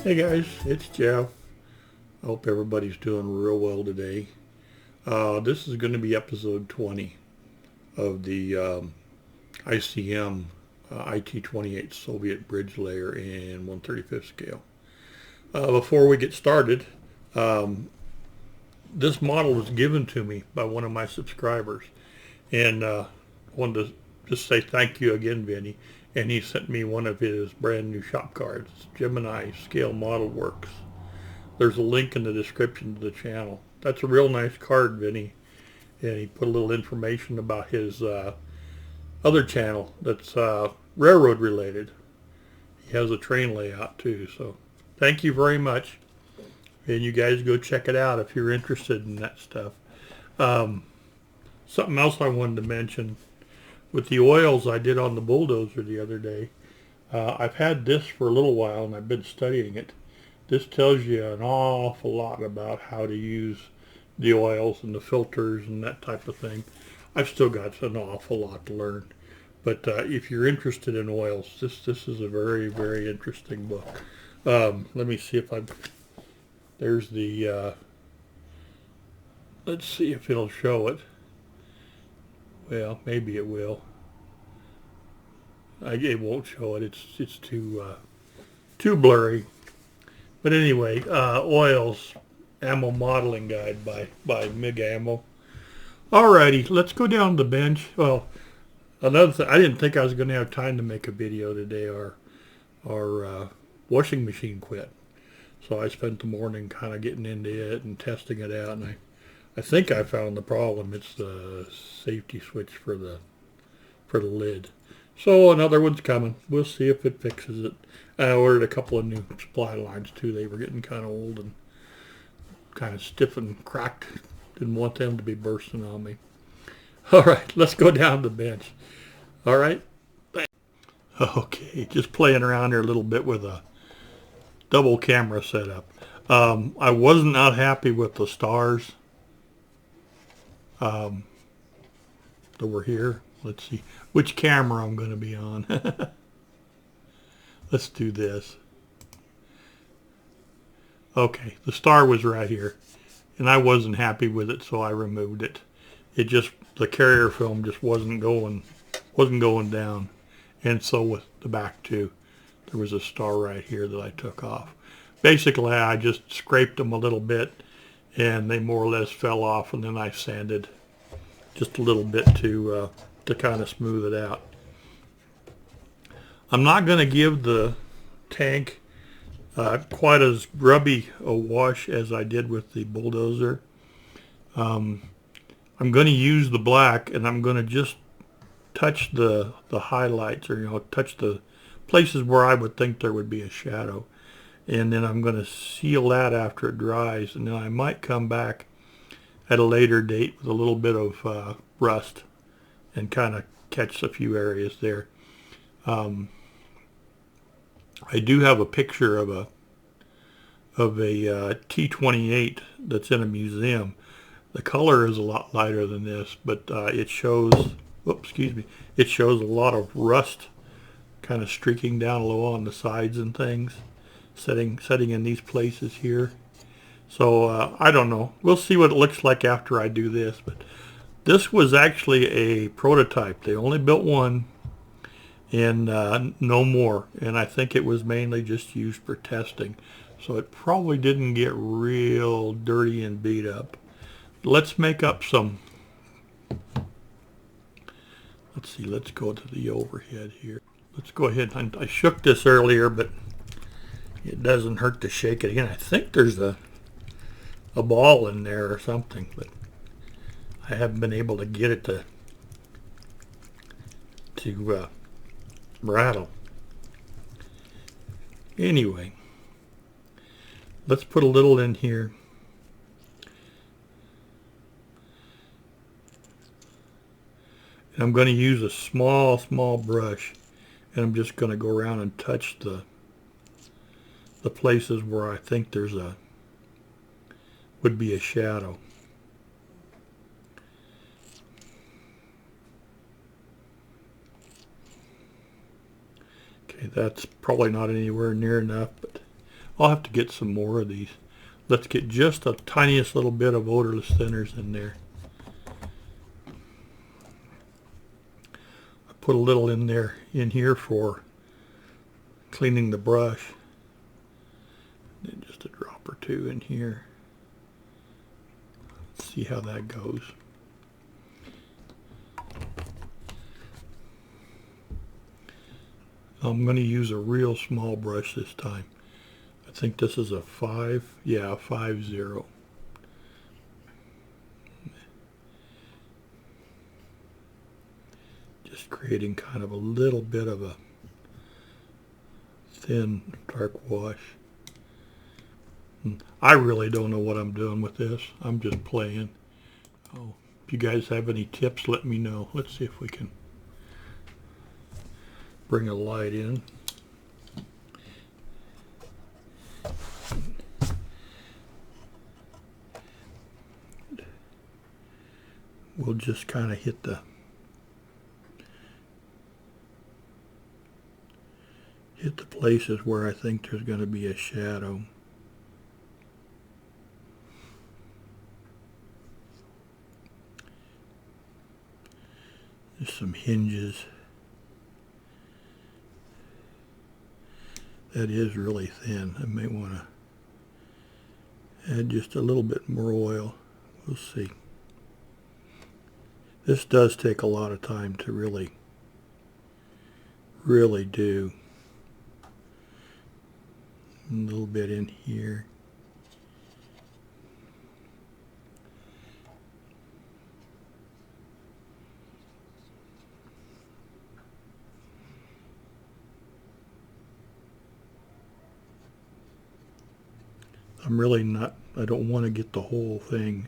Hey guys, it's Jeff. I hope everybody's doing real well today. This is going to be episode 20 of the ICM IT-28 Soviet bridge layer in 1/35 scale. Before we get started, um, this model was given to me by one of my subscribers, and wanted to just say thank you again, Vinny. And he sent me one of his brand new shop cards, GeminiScaleModelWerx. There's a link in the description to the channel. That's a real nice card, Vinny. And he put a little information about his other channel that's railroad related. He has a train layout too. So thank you very much. And you guys go check it out if you're interested in that stuff. Um, Something else I wanted to mention with the oils I did on the bulldozer the other day. I've had this for a little while and I've been studying it. This tells you an awful lot about how to use the oils and the filters and that type of thing. I've still got an awful lot to learn. But if you're interested in oils, this is a very interesting book. Let me see if there's the, let's see if it'll show it. Well, maybe it will. It won't show it. It's too blurry. But anyway, oils, ammo modeling guide by MIG Ammo. Alrighty, let's go down the bench. Well, another thing, I didn't think I was going to have time to make a video today. Our washing machine quit, so I spent the morning kind of getting into it and testing it out, and I think I found the problem. It's the safety switch for the lid. So another one's coming. We'll see if it fixes it. I ordered a couple of new supply lines too. They were getting kind of old and kind of stiff and cracked. Didn't want them to be bursting on me. All right, let's go down the bench. All right. Okay, just playing around here a little bit with a double camera setup. I was not happy with the stars that were here. Let's see which camera I'm going to be on. Let's do this. Okay, the star was right here, and I wasn't happy with it, so I removed it. The carrier film just wasn't going down, and so with the back too. There was a star right here that I took off. Basically, I just scraped them a little bit, and they more or less fell off, and then I sanded just a little bit to kind of smooth it out. I'm not going to give the tank quite as grubby a wash as I did with the bulldozer. I'm going to use the black, and I'm going to just touch the highlights, or touch the places where I would think there would be a shadow, and then I'm going to seal that after it dries, and then I might come back at a later date with a little bit of rust and kind of catch a few areas there. I do have a picture of a T-28 that's in a museum. The color is a lot lighter than this, but it shows, it shows a lot of rust kind of streaking down low on the sides and things, setting in these places here. So I don't know. We'll see what it looks like after I do this, but this was actually a prototype. They only built one and no more, and I think it was mainly just used for testing, so it probably didn't get real dirty and beat up. Let's make up some. Let's see, let's go to the overhead here. Let's go ahead. I shook this earlier, but it doesn't hurt to shake it again. I think there's a ball in there or something, but I haven't been able to get it to rattle. Anyway, let's put a little in here. And I'm going to use a small brush, and I'm just going to go around and touch the places where I think would be a shadow. Okay, that's probably not anywhere near enough, but I'll have to get some more of these. Let's get just the tiniest little bit of odorless thinners in there. I put a little in there, in here for cleaning the brush. And just a drop or two in here. Let's see how that goes. I'm going to use a real small brush this time. I think this is a 5, yeah, 5-0. Just creating kind of a little bit of a thin dark wash. I really don't know what I'm doing with this. I'm just playing. Oh, if you guys have any tips, let me know. Let's see if we can bring a light in. We'll just kind of hit the places where I think there's going to be a shadow. There's some hinges. That is really thin. I may want to add just a little bit more oil. We'll see. This does take a lot of time to really do. A little bit in here. I'm really not, I don't want to get the whole thing.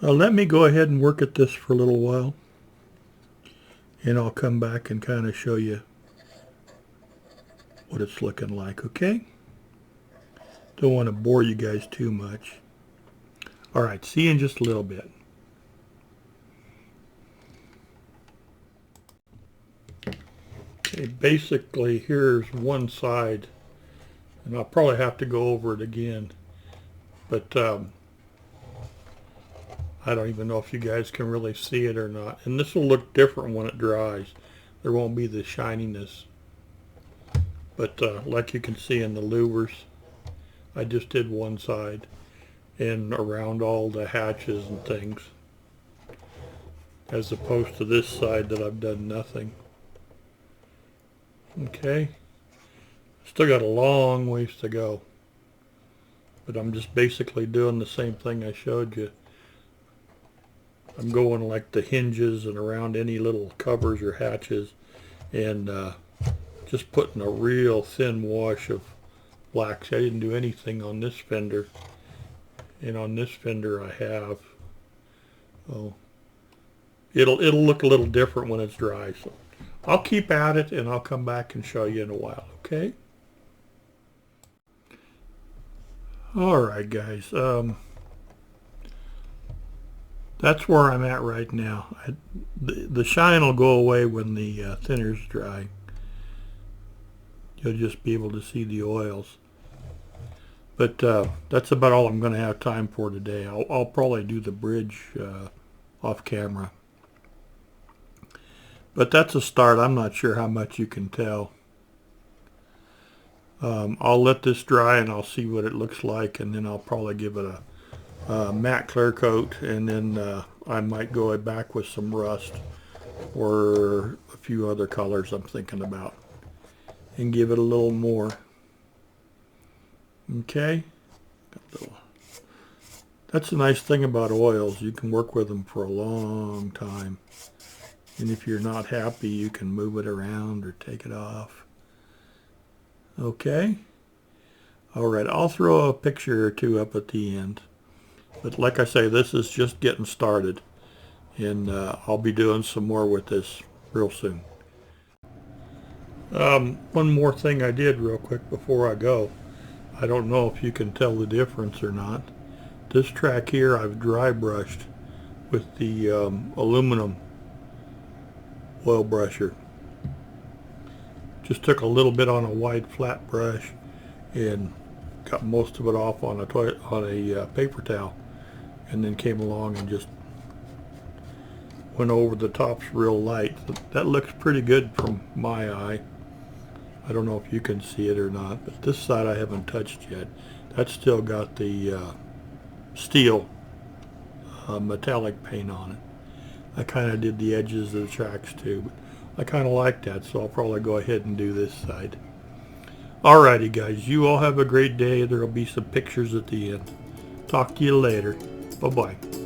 Let me go ahead and work at this for a little while, and I'll come back and kind of show you what it's looking like, okay? Don't want to bore you guys too much. All right, see you in just a little bit. Okay, basically here's one side, and I'll probably have to go over it again, but I don't even know if you guys can really see it or not. And this will look different when it dries. There won't be the shininess. But like you can see in the louvers, I just did one side and around all the hatches and things, as opposed to this side that I've done nothing. Okay, still got a long ways to go, but I'm just basically doing the same thing I showed you. I'm going like the hinges and around any little covers or hatches, and just putting a real thin wash of blacks. I didn't do anything on this fender, and on this fender I have. Oh, it'll look a little different when it's dry. So I'll keep at it, and I'll come back and show you in a while. Okay. All right, guys. That's where I'm at right now. The shine will go away when the thinner's dry. You'll just be able to see the oils. But that's about all I'm going to have time for today. I'll probably do the bridge off camera. But that's a start. I'm not sure how much you can tell. I'll let this dry and I'll see what it looks like, and then I'll probably give it a matte clear coat, and then I might go back with some rust or a few other colors I'm thinking about and give it a little more. Okay, that's the nice thing about oils. You can work with them for a long time, and if you're not happy, you can move it around or take it off. Okay, all right, I'll throw a picture or two up at the end. But like I say, this is just getting started, and I'll be doing some more with this real soon. One more thing I did real quick before I go I don't know if you can tell the difference or not. This track here I've dry brushed with the aluminum oil brusher. Just took a little bit on a wide flat brush and got most of it off on a paper towel, and then came along and just went over the tops real light. That looks pretty good from my eye. I don't know if you can see it or not, but this side I haven't touched yet. That's still got the steel metallic paint on it. I kind of did the edges of the tracks too, but I kind of like that, so I'll probably go ahead and do this side. Alrighty guys, you all have a great day. There'll be some pictures at the end. Talk to you later. Bye-bye.